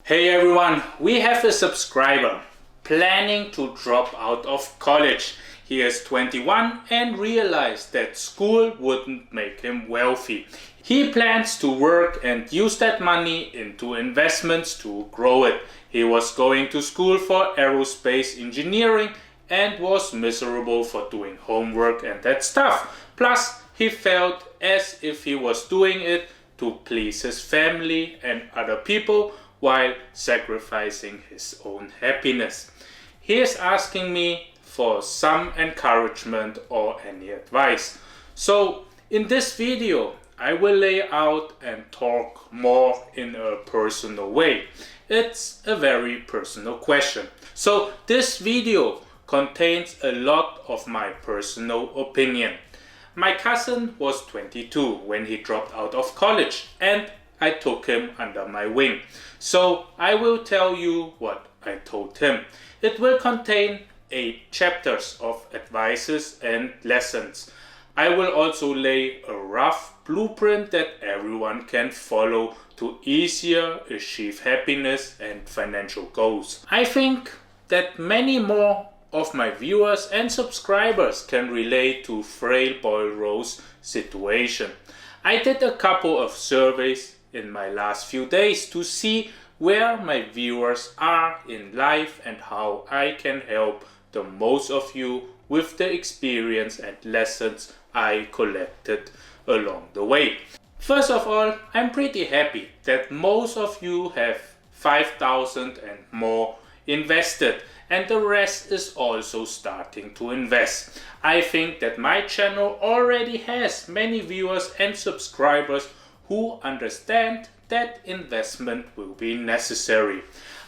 Hey everyone, we have a subscriber planning to drop out of college. He is 21 and realized that school wouldn't make him wealthy. He plans to work and use that money into investments to grow it. He was going to school for aerospace engineering and was miserable for doing homework and that stuff. Plus, he felt as if he was doing it to please his family and other people while sacrificing his own happiness. He is asking me for some encouragement or any advice. So in this video, I will lay out and talk more in a personal way. It's a very personal question. So this video contains a lot of my personal opinion. My cousin was 22 when he dropped out of college and I took him under my wing. So I will tell you what I told him. It will contain 8 chapters of advices and lessons. I will also lay a rough blueprint that everyone can follow to easier achieve happiness and financial goals. I think that many more of my viewers and subscribers can relate to Frail Boy Ro's situation. I did a couple of surveys in my last few days to see where my viewers are in life and how I can help the most of you with the experience and lessons I collected along the way. First of all, I'm pretty happy that most of you have 5,000 and more invested, and the rest is also starting to invest. I think that my channel already has many viewers and subscribers who understand that investment will be necessary.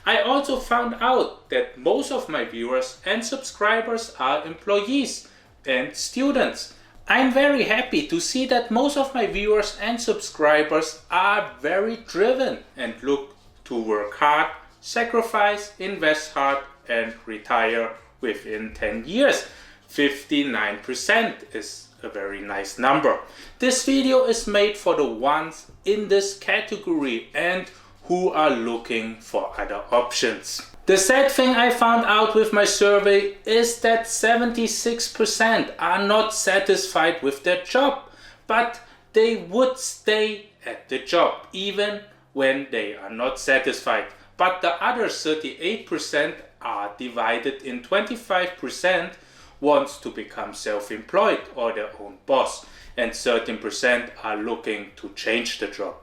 I also found out that most of my viewers and subscribers are employees and students. I'm very happy to see that most of my viewers and subscribers are very driven and look to work hard, sacrifice, invest hard and retire within 10 years. 59% is a very nice number. This video is made for the ones in this category and who are looking for other options. The sad thing I found out with my survey is that 76% are not satisfied with their job, but they would stay at the job even when they are not satisfied. But the other 38% are divided in 25% wants to become self-employed or their own boss, and 13% are looking to change the job.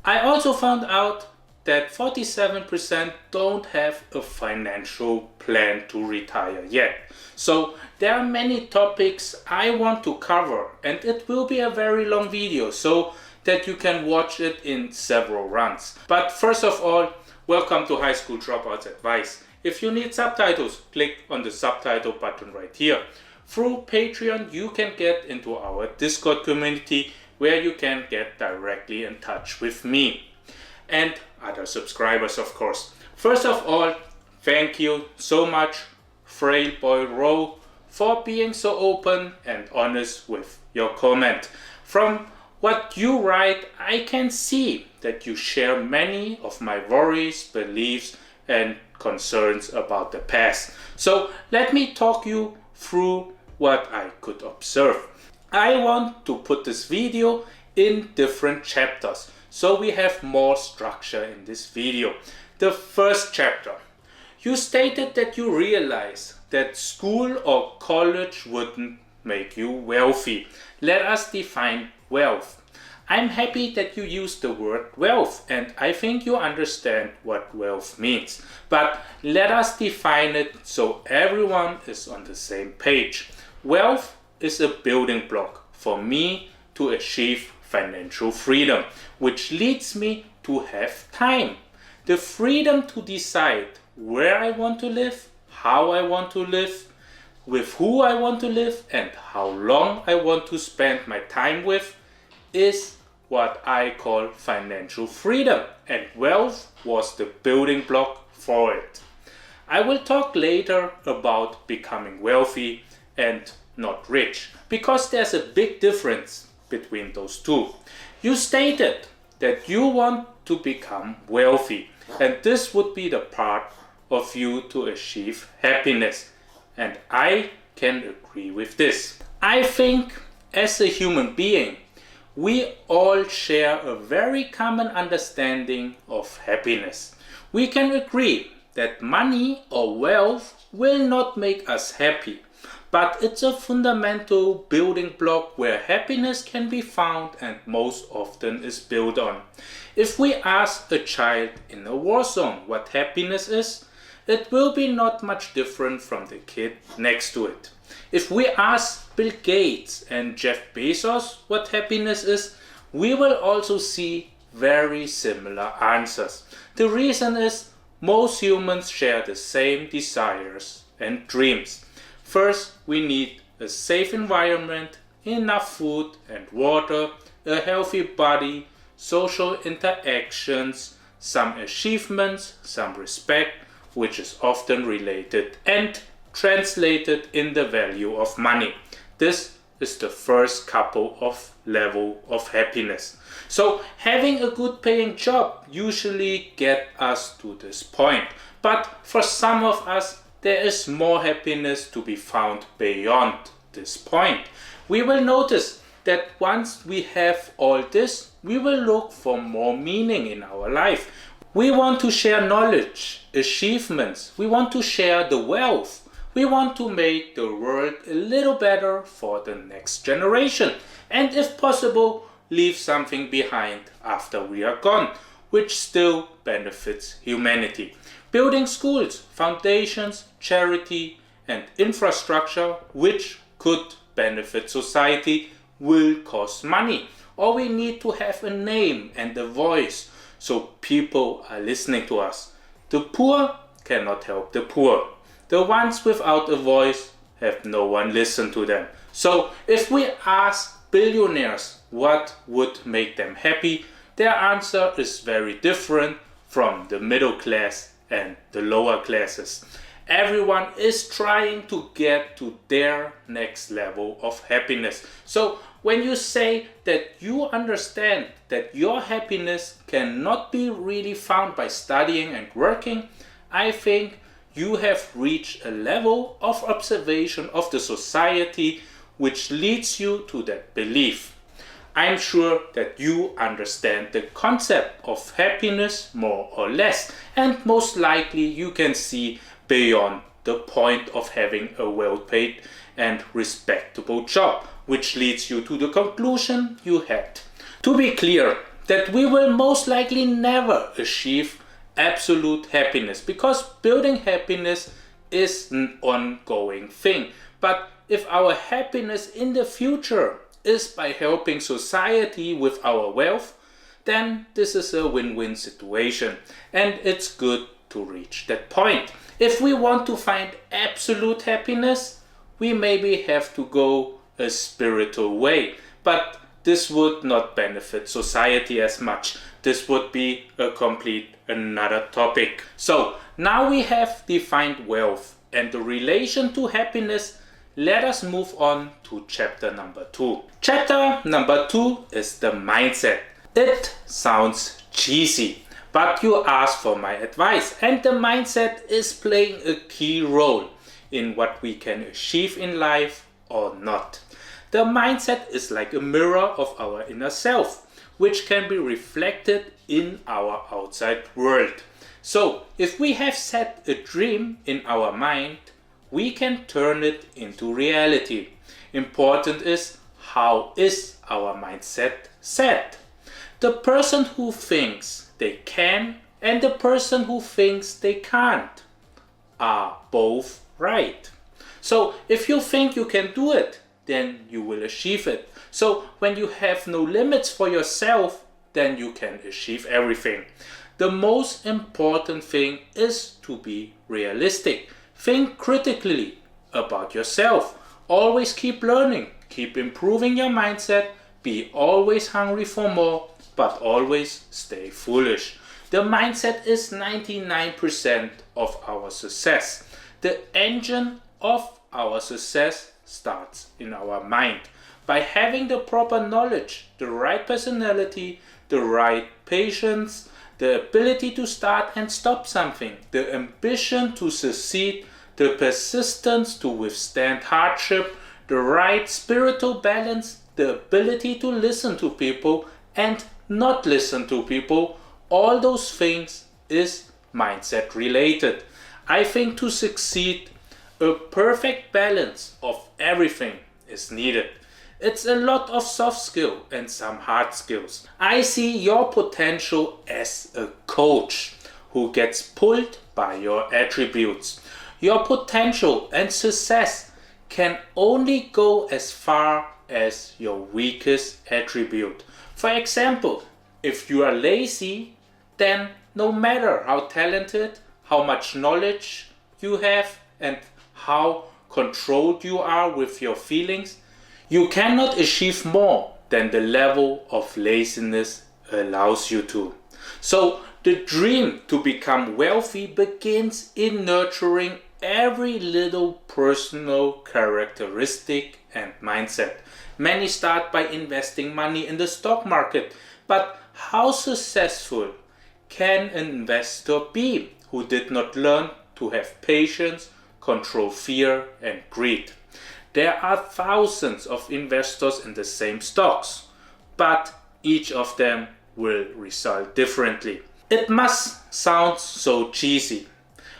I also found out that 47% don't have a financial plan to retire yet. So there are many topics I want to cover, and it will be a very long video so that you can watch it in several runs. But first of all, welcome to High School Dropout's Advice. If you need subtitles, click on the subtitle button right here. Through Patreon, you can get into our Discord community where you can get directly in touch with me and other subscribers, of course. First of all, thank you so much, Frail Boy Ro, for being so open and honest with your comment. From what you write, I can see that you share many of my worries, beliefs, and concerns about the past. So let me talk you through what I could observe. I want to put this video in different chapters so we have more structure in this video. The first chapter. You stated that you realize that school or college wouldn't make you wealthy. Let us define wealth. I'm happy that you use the word wealth, and I think you understand what wealth means. But let us define it so everyone is on the same page. Wealth is a building block for me to achieve financial freedom, which leads me to have time. The freedom to decide where I want to live, how I want to live, with who I want to live, and how long I want to spend my time with is what I call financial freedom, and wealth was the building block for it. I will talk later about becoming wealthy and not rich, because there's a big difference between those two. You stated that you want to become wealthy. And this would be the part of you to achieve happiness. And I can agree with this. I think as a human being, we all share a very common understanding of happiness. We can agree that money or wealth will not make us happy, but it's a fundamental building block where happiness can be found and most often is built on. If we ask a child in a war zone what happiness is, it will be not much different from the kid next to it. If we ask Bill Gates and Jeff Bezos what happiness is, we will also see very similar answers. The reason is most humans share the same desires and dreams. First, we need a safe environment, enough food and water, a healthy body, social interactions, some achievements, some respect, which is often related and translated in the value of money. This is the first couple of level of happiness. So having a good paying job usually get us to this point. But for some of us, there is more happiness to be found beyond this point. We will notice that once we have all this, we will look for more meaning in our life. We want to share knowledge, achievements. We want to share the wealth. We want to make the world a little better for the next generation. And if possible, leave something behind after we are gone, which still benefits humanity. Building schools, foundations, charity, and infrastructure which could benefit society will cost money. Or we need to have a name and a voice so people are listening to us. The poor cannot help the poor. The ones without a voice have no one listen to them. So if we ask billionaires what would make them happy, their answer is very different from the middle class and the lower classes. Everyone is trying to get to their next level of happiness. So when you say that you understand that your happiness cannot be really found by studying and working, I think you have reached a level of observation of the society which leads you to that belief. I'm sure that you understand the concept of happiness more or less, and most likely you can see beyond the point of having a well-paid and respectable job, which leads you to the conclusion you had. To be clear, that we will most likely never achieve absolute happiness, because building happiness is an ongoing thing. But if our happiness in the future is by helping society with our wealth, then this is a win-win situation, and it's good to reach that point. If we want to find absolute happiness, we maybe have to go a spiritual way, but this would not benefit society as much. This would be a complete another topic. So now we have defined wealth and the relation to happiness. Let us move on to chapter number 2. Chapter number 2 is the mindset. It sounds cheesy, but you asked for my advice, and the mindset is playing a key role in what we can achieve in life or not. The mindset is like a mirror of our inner self, which can be reflected in our outside world. So if we have set a dream in our mind, we can turn it into reality. Important is, how is our mindset set? The person who thinks they can and the person who thinks they can't are both right. So if you think you can do it, then you will achieve it. So when you have no limits for yourself, then you can achieve everything. The most important thing is to be realistic. Think critically about yourself. Always keep learning, keep improving your mindset, be always hungry for more, but always stay foolish. The mindset is 99% of our success. The engine of our success starts in our mind. By having the proper knowledge, the right personality, the right patience, the ability to start and stop something, the ambition to succeed, the persistence to withstand hardship, the right spiritual balance, the ability to listen to people and not listen to people. All those things is mindset related. I think to succeed, a perfect balance of everything is needed. It's a lot of soft skill and some hard skills. I see your potential as a coach who gets pulled by your attributes. Your potential and success can only go as far as your weakest attribute. For example, if you are lazy, then no matter how talented, how much knowledge you have, and how controlled you are with your feelings, you cannot achieve more than the level of laziness allows you to. So the dream to become wealthy begins in nurturing every little personal characteristic and mindset. Many start by investing money in the stock market, but how successful can an investor be who did not learn to have patience, control fear and greed? There are thousands of investors in the same stocks, but each of them will result differently. It must sound so cheesy.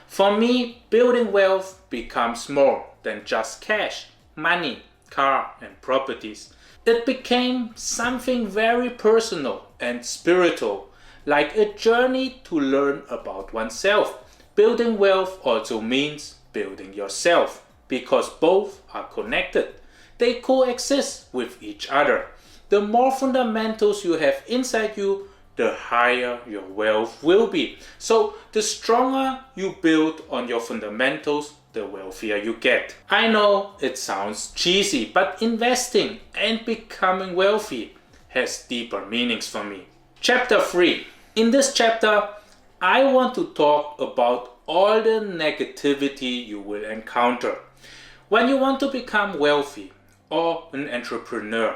For me, building wealth becomes more than just cash, money, car and properties. It became something very personal and spiritual, like a journey to learn about oneself. Building wealth also means building yourself, because both are connected. They coexist with each other. The more fundamentals you have inside you, the higher your wealth will be. So the stronger you build on your fundamentals, the wealthier you get. I know it sounds cheesy, but investing and becoming wealthy has deeper meanings for me. Chapter 3. In this chapter, I want to talk about all the negativity you will encounter. When you want to become wealthy or an entrepreneur,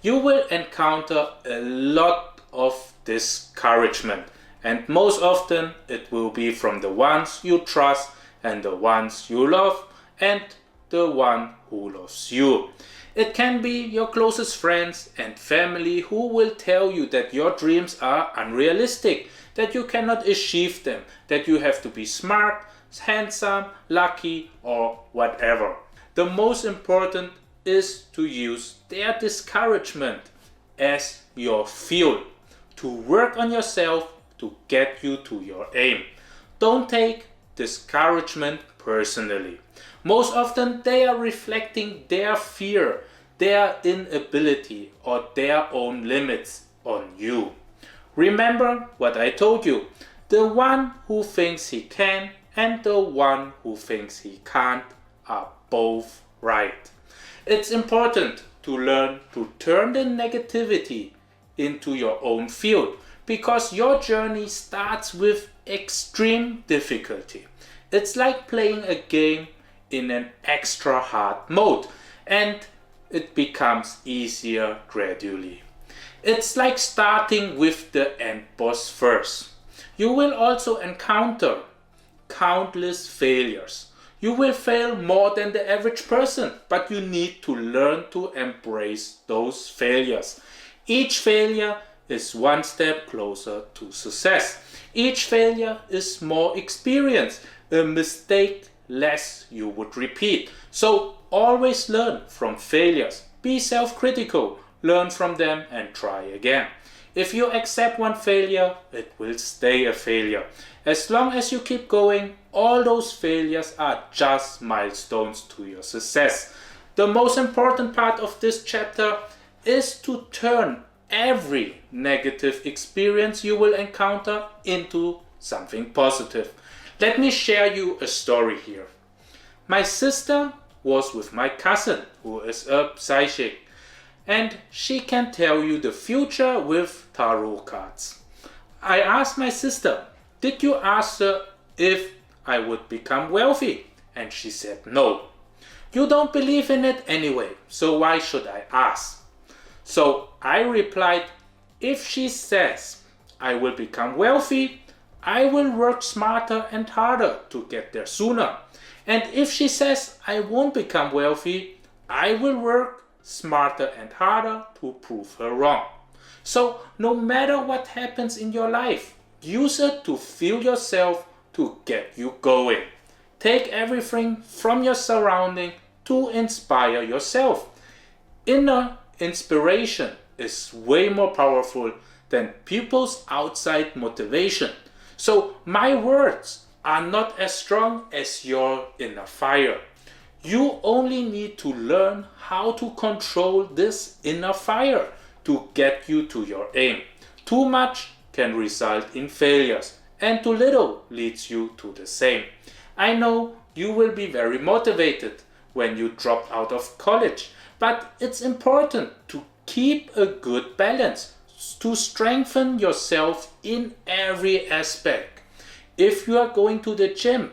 you will encounter a lot of discouragement, and most often it will be from the ones you trust and the ones you love and the one who loves you. It can be your closest friends and family who will tell you that your dreams are unrealistic, that you cannot achieve them, that you have to be smart, handsome, lucky or whatever. The most important is to use their discouragement as your fuel to work on yourself to get you to your aim. Don't take discouragement personally. Most often they are reflecting their fear, their inability or their own limits on you. Remember what I told you. The one who thinks he can and the one who thinks he can't are both right. It's important to learn to turn the negativity into your own field, because your journey starts with extreme difficulty. It's like playing a game in an extra hard mode, and it becomes easier gradually. It's like starting with the end boss first. You will also encounter countless failures. You will fail more than the average person, but you need to learn to embrace those failures. Each failure is one step closer to success. Each failure is more experience, a mistake less you would repeat. So always learn from failures. Be self-critical, learn from them and try again. If you accept one failure, it will stay a failure. As long as you keep going, all those failures are just milestones to your success. The most important part of this chapter is to turn every negative experience you will encounter into something positive. Let me share you a story here. My sister was with my cousin, who is a psychic, and she can tell you the future with tarot cards. I asked my sister, "Did you ask her if I would become wealthy?" And she said no. "You don't believe in it anyway, so why should I ask?" So I replied, "If she says I will become wealthy, I will work smarter and harder to get there sooner. And if she says I won't become wealthy, I will work smarter and harder to prove her wrong. So no matter what happens in your life, use it to fuel yourself to get you going. Take everything from your surrounding to inspire yourself. Inner inspiration is way more powerful than people's outside motivation. So my words are not as strong as your inner fire. You only need to learn how to control this inner fire to get you to your aim. Too much can result in failures, and too little leads you to the same. I know you will be very motivated when you drop out of college, but it's important to keep a good balance, to strengthen yourself in every aspect. If you are going to the gym,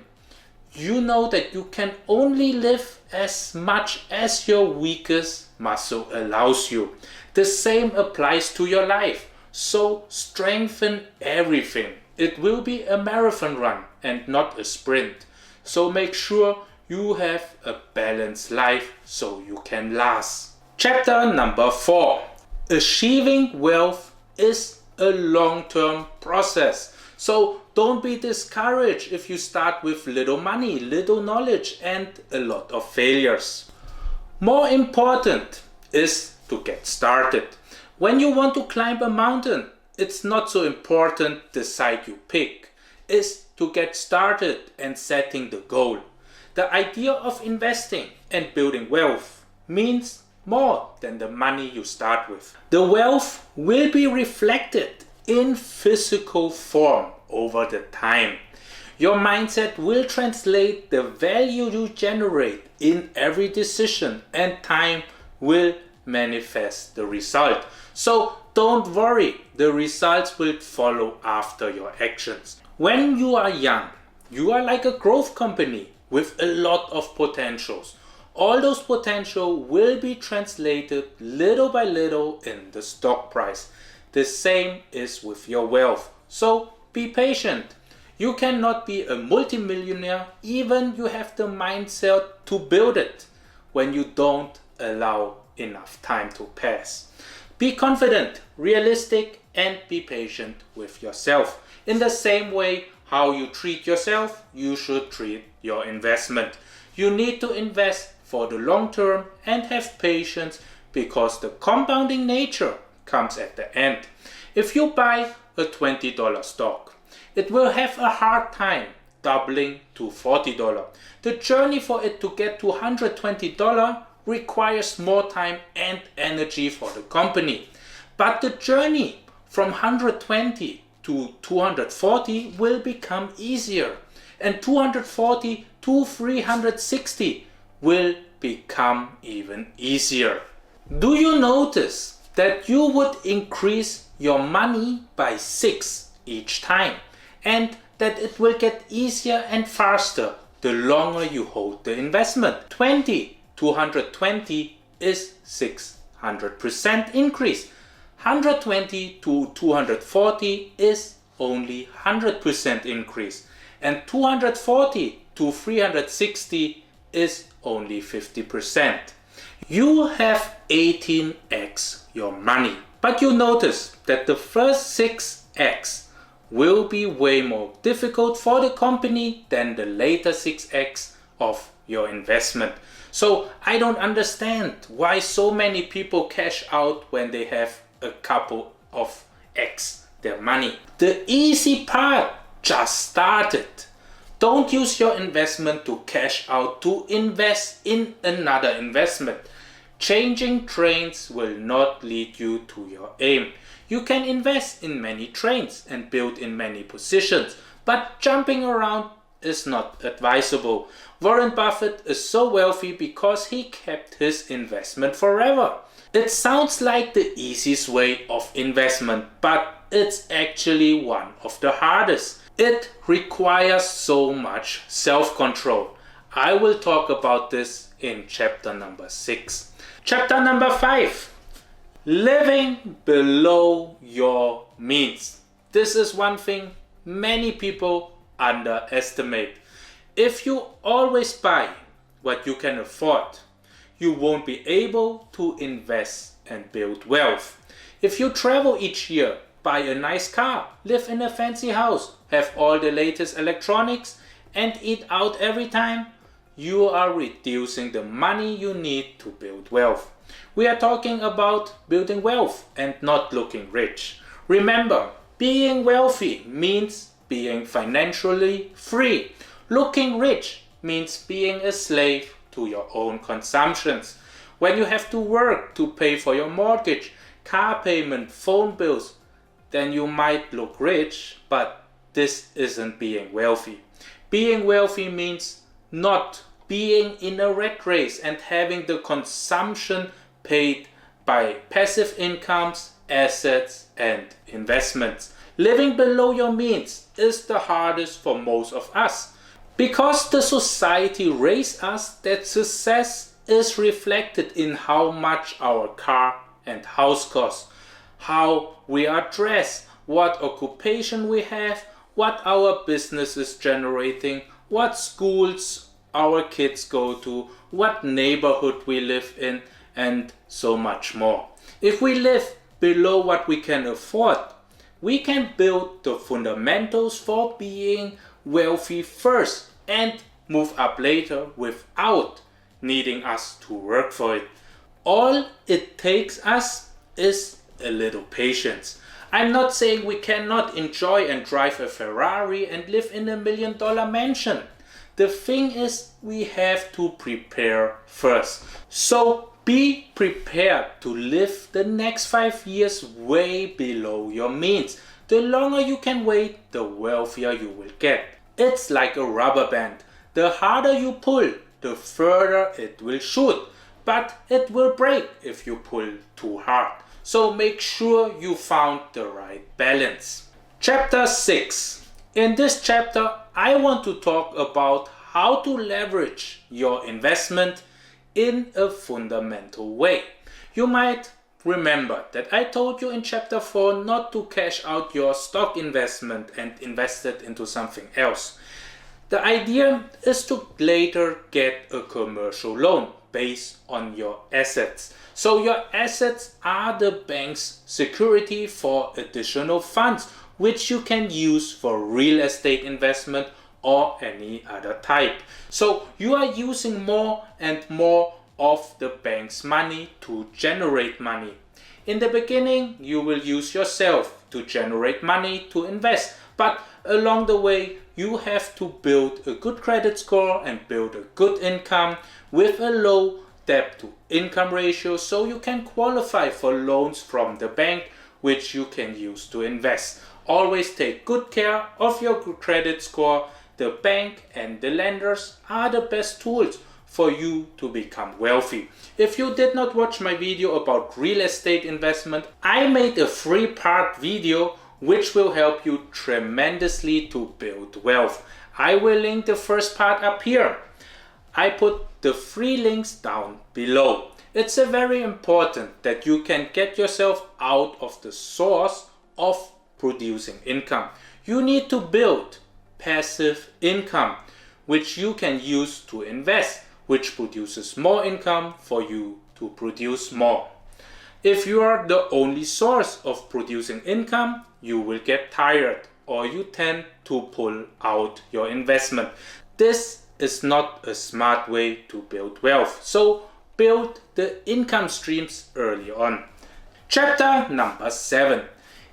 you know that you can only lift as much as your weakest muscle allows you. The same applies to your life. So strengthen everything. It will be a marathon run and not a sprint. So make sure you have a balanced life so you can last. Chapter number 4. Achieving wealth is a long-term process. So don't be discouraged if you start with little money, little knowledge, and a lot of failures. More important is to get started. When you want to climb a mountain, it's not so important the side you pick. It's to get started and setting the goal. The idea of investing and building wealth means more than the money you start with. The wealth will be reflected in physical form over the time. Your mindset will translate the value you generate in every decision, and time will manifest the result. So don't worry, the results will follow after your actions. When you are young, you are like a growth company with a lot of potentials. All those potential will be translated little by little in the stock price. The same is with your wealth. So be patient. You cannot be a multimillionaire even you have the mindset to build it when you don't allow enough time to pass. Be confident, realistic, and be patient with yourself. In the same way how you treat yourself, you should treat your investment. You need to invest for the long term and have patience because the compounding nature comes at the end. If you buy a $20 stock, it will have a hard time doubling to $40. The journey for it to get to $120 requires more time and energy for the company. But the journey from 120 to 240 will become easier, and 240 to 360 will become even easier. Do you notice that you would increase your money by 6 each time, and that it will get easier and faster the longer you hold the investment? 20 to 120 is 600% increase. 120 to 240 is only 100% increase, and 240 to 360 is only 50%. You have 18x your money, but you notice that the first 6x will be way more difficult for the company than the later 6x of your investment. So I don't understand why so many people cash out when they have a couple of X their money. The easy part just started. Don't use your investment to cash out to invest in another investment. Changing trains will not lead you to your aim. You can invest in many trains and build in many positions, but jumping around is not advisable. Warren Buffett is so wealthy because he kept his investment forever. It sounds like the easiest way of investment, but it's actually one of the hardest. It requires so much self-control. I will talk about this in chapter number 6. Chapter number 5. Living below your means. This is one thing many people underestimate. If you always buy what you can afford, you won't be able to invest and build wealth. If you travel each year, buy a nice car, live in a fancy house, have all the latest electronics, and eat out every time, you are reducing the money you need to build wealth. We are talking about building wealth and not looking rich. Remember, being wealthy means being financially free. Looking rich means being a slave to your own consumptions. When you have to work to pay for your mortgage, car payment, phone bills, then you might look rich, but this isn't being wealthy. Being wealthy means not being in a rat race and having the consumption paid by passive incomes, assets, and investments. Living below your means is the hardest for most of us, because the society raised us that success is reflected in how much our car and house costs, how we are dressed, what occupation we have, what our business is generating, what schools our kids go to, what neighborhood we live in, and so much more. If we live below what we can afford, we can build the fundamentals for being wealthy first and move up later without needing us to work for it. All it takes us is a little patience. I'm not saying we cannot enjoy and drive a Ferrari and live in $1 million mansion. The thing is, we have to prepare first. So be prepared to live the next 5 years way below your means. The longer you can wait, the wealthier you will get. It's like a rubber band. The harder you pull, the further it will shoot. But it will break if you pull too hard. So make sure you found the right balance. Chapter 6. In this chapter, I want to talk about how to leverage your investment in a fundamental way. You might remember that I told you in chapter 4 not to cash out your stock investment and invest it into something else. The idea is to later get a commercial loan based on your assets. So your assets are the bank's security for additional funds, which you can use for real estate investment or any other type. So you are using more and more of the bank's money to generate money. In the beginning, you will use yourself to generate money to invest, but along the way, you have to build a good credit score and build a good income with a low debt to income ratio, so you can qualify for loans from the bank, which you can use to invest. Always take good care of your credit score. The bank and the lenders are the best tools for you to become wealthy. If you did not watch my video about real estate investment, I made a 3-part video which will help you tremendously to build wealth. I will link the first part up here. I put the 3 links down below. It's very important that you can get yourself out of the source of producing income. You need to build passive income, which you can use to invest, which produces more income for you to produce more. If you are the only source of producing income, you will get tired or you tend to pull out your investment. This is not a smart way to build wealth. So build the income streams early on. Chapter number 7.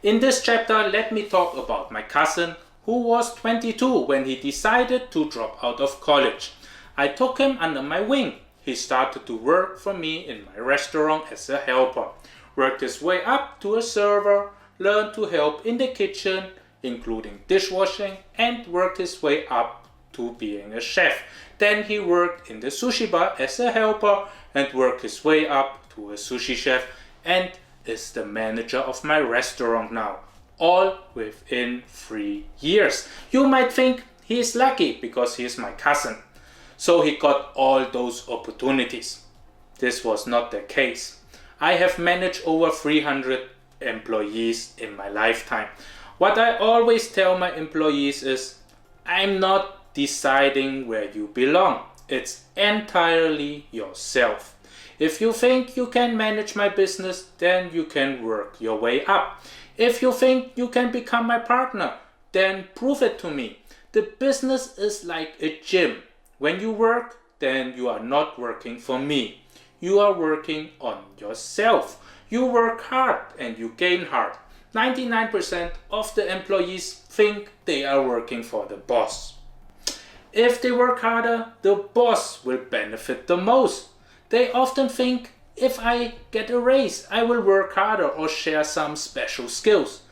In this chapter, let me talk about my cousin who was 22 when he decided to drop out of college. I took him under my wing. He started to work for me in my restaurant as a helper, worked his way up to a server, learned to help in the kitchen, including dishwashing, and worked his way up to being a chef. Then he worked in the sushi bar as a helper and worked his way up to a sushi chef and is the manager of my restaurant now, all within 3 years. You might think he is lucky because he is my cousin, so he got all those opportunities. This was not the case. I have managed over 300 employees in my lifetime. What I always tell my employees is, I'm not deciding where you belong. It's entirely yourself. If you think you can manage my business, then you can work your way up. If you think you can become my partner, then prove it to me. The business is like a gym. When you work, then you are not working for me. You are working on yourself. You work hard and you gain hard. 99% of the employees think they are working for the boss. If they work harder, the boss will benefit the most. They often think, if I get a raise, I will work harder or share some special skills.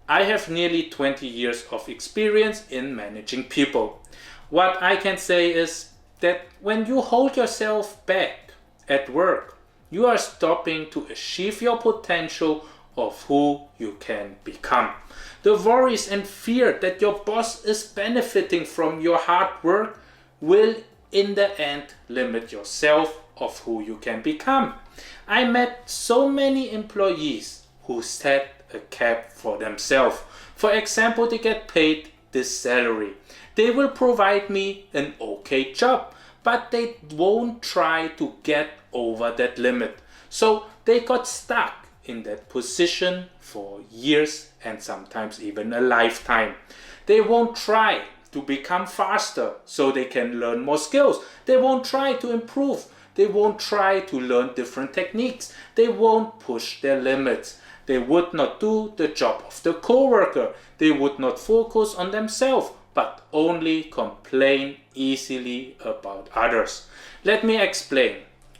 I have nearly 20 years of experience in managing people. What I can say is that when you hold yourself back at work, you are stopping to achieve your potential of who you can become. The worries and fear that your boss is benefiting from your hard work will in the end limit yourself of who you can become. I met so many employees who set a cap for themselves. For example, they get paid this salary. They will provide me an okay job, but they won't try to get over that limit. So they got stuck in that position for years and sometimes even a lifetime. They won't try to become faster so they can learn more skills. They won't try to improve. They won't try to learn different techniques. They won't push their limits. They would not do the job of the coworker. They would not focus on themselves, but only complain easily about others. Let me explain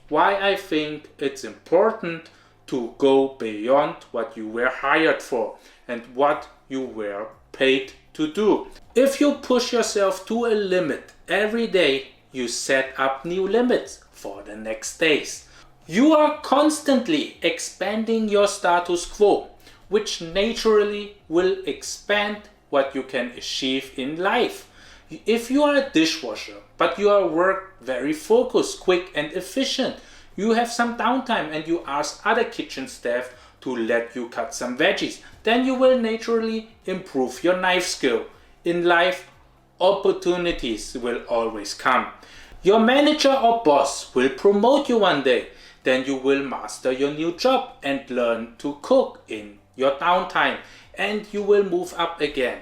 why I think it's important to go beyond what you were hired for and what you were paid to do. If you push yourself to a limit every day, you set up new limits for the next days. You are constantly expanding your status quo, which naturally will expand what you can achieve in life. If you are a dishwasher, but you are work very focused, quick and efficient, you have some downtime and you ask other kitchen staff to let you cut some veggies, then you will naturally improve your knife skill. In life, opportunities will always come. Your manager or boss will promote you one day. Then you will master your new job and learn to cook in your downtime, and you will move up again.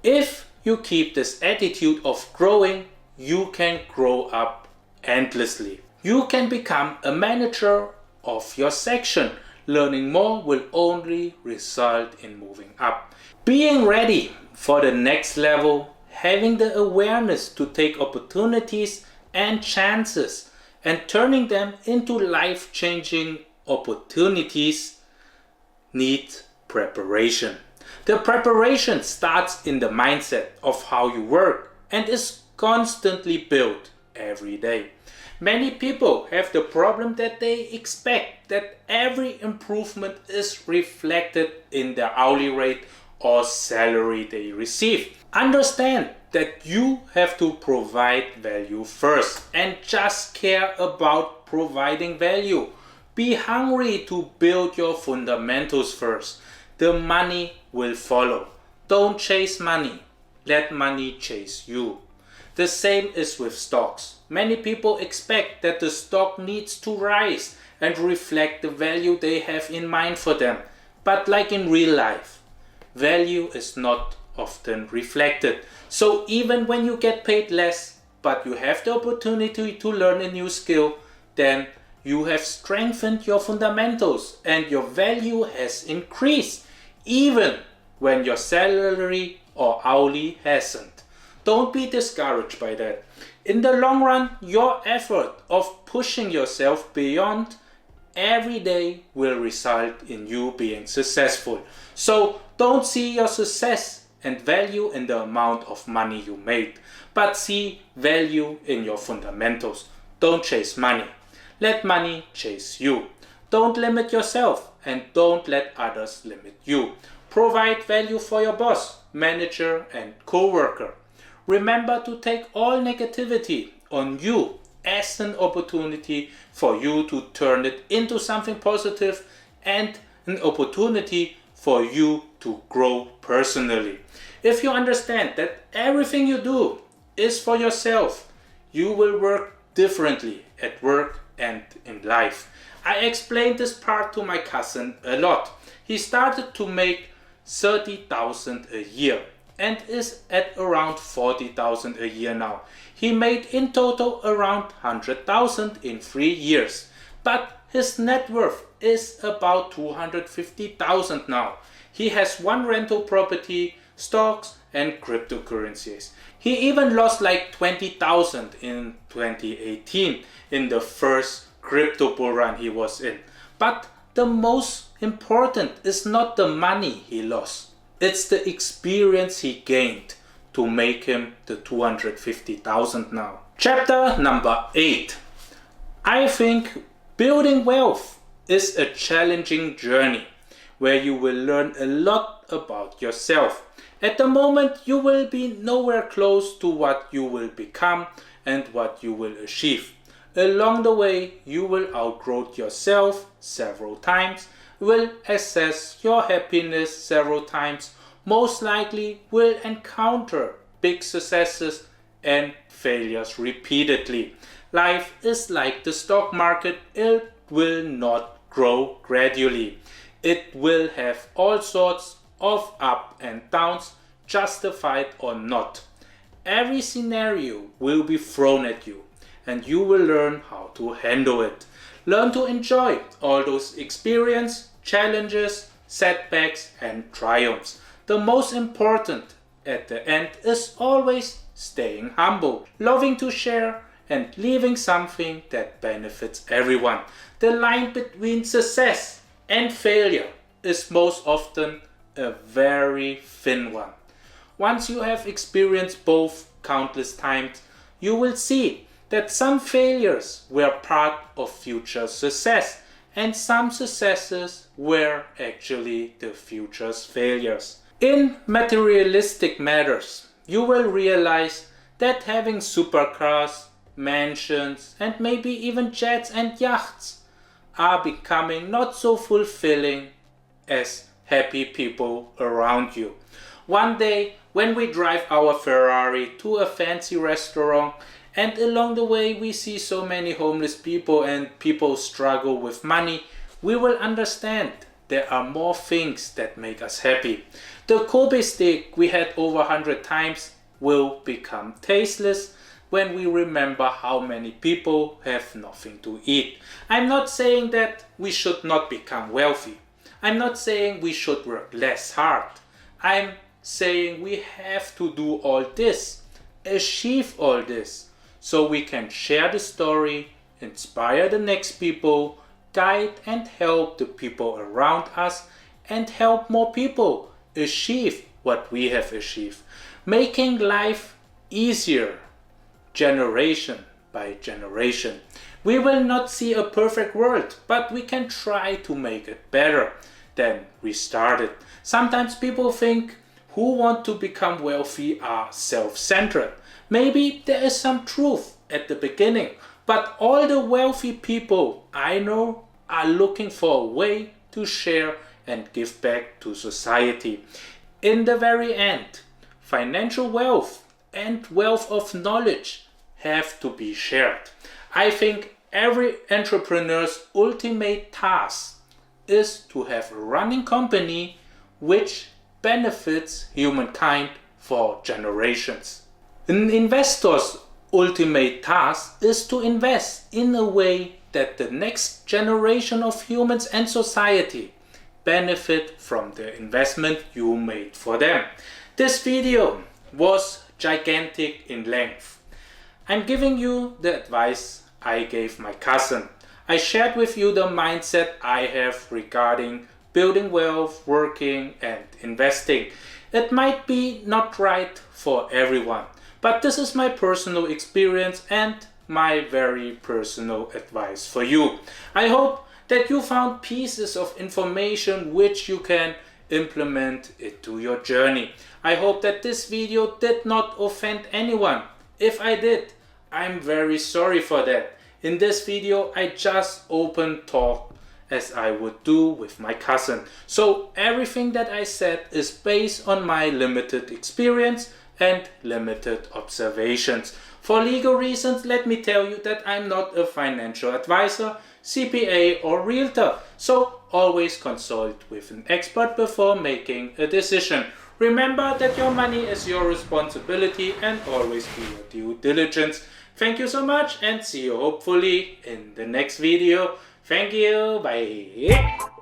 If you keep this attitude of growing, you can grow up endlessly. You can become a manager of your section. Learning more will only result in moving up. Being ready for the next level, having the awareness to take opportunities and chances and turning them into life-changing opportunities needs preparation. The preparation starts in the mindset of how you work and is constantly built every day. Many people have the problem that they expect that every improvement is reflected in their hourly rate or salary they receive. Understand that you have to provide value first and just care about providing value. Be hungry to build your fundamentals first. The money will follow. Don't chase money. Let money chase you. The same is with stocks. Many people expect that the stock needs to rise and reflect the value they have in mind for them. But like in real life, value is not often reflected. So even when you get paid less, but you have the opportunity to learn a new skill, then you have strengthened your fundamentals and your value has increased, even when your salary or hourly hasn't. Don't be discouraged by that. In the long run, your effort of pushing yourself beyond every day will result in you being successful. So don't see your success and value in the amount of money you made, but see value in your fundamentals. Don't chase money. Let money chase you. Don't limit yourself and don't let others limit you. Provide value for your boss, manager and co-worker. Remember to take all negativity on you as an opportunity for you to turn it into something positive and an opportunity for you to grow personally. If you understand that everything you do is for yourself, you will work differently at work and in life. I explained this part to my cousin a lot. He started to make 30,000 a year and is at around 40,000 a year now. He made in total around 100,000 in 3 years, but his net worth is about 250,000 now. He has one rental property, stocks and cryptocurrencies. He even lost like 20,000 in 2018 in the first crypto bull run he was in. But the most important is not the money he lost. It's the experience he gained to make him the 250,000 now. Chapter number 8. I think building wealth is a challenging journey where you will learn a lot about yourself. At the moment, you will be nowhere close to what you will become and what you will achieve. Along the way, you will outgrow yourself several times, will assess your happiness several times, most likely will encounter big successes and failures repeatedly. Life is like the stock market, it will not grow gradually. It will have all sorts of up and downs, justified or not. Every scenario will be thrown at you and you will learn how to handle it. Learn to enjoy all those experiences, challenges, setbacks and triumphs. The most important at the end is always staying humble, loving to share and leaving something that benefits everyone. The line between success and failure is most often a very thin one. Once you have experienced both countless times, you will see that some failures were part of future success and some successes were actually the future's failures. In materialistic matters, you will realize that having supercars, mansions and maybe even jets and yachts are becoming not so fulfilling as happy people around you. One day when we drive our Ferrari to a fancy restaurant and along the way we see so many homeless people and people struggle with money, we will understand there are more things that make us happy. The Kobe steak we had over 100 times will become tasteless when we remember how many people have nothing to eat. I'm not saying that we should not become wealthy. I'm not saying we should work less hard. I'm saying we have to do all this, achieve all this, so we can share the story, inspire the next people, guide and help the people around us, and help more people achieve what we have achieved, making life easier generation by generation. We will not see a perfect world, but we can try to make it better than we started. Sometimes people think who want to become wealthy are self-centered. Maybe there is some truth at the beginning, but all the wealthy people I know are looking for a way to share and give back to society. In the very end, financial wealth and wealth of knowledge have to be shared. I think every entrepreneur's ultimate task is to have a running company which benefits humankind for generations. An investor's ultimate task is to invest in a way that the next generation of humans and society benefit from the investment you made for them. This video was gigantic in length. I'm giving you the advice I gave my cousin. I shared with you the mindset I have regarding building wealth, working and investing. It might be not right for everyone, but this is my personal experience and my very personal advice for you. I hope that you found pieces of information which you can implement into your journey. I hope that this video did not offend anyone. If I did, I'm very sorry for that. In this video I just open talk as I would do with my cousin. So everything that I said is based on my limited experience and limited observations. For legal reasons, let me tell you that I'm not a financial advisor, CPA or realtor, so always consult with an expert before making a decision. Remember that your money is your responsibility and always do your due diligence. Thank you so much and see you hopefully in the next video. Thank you, bye.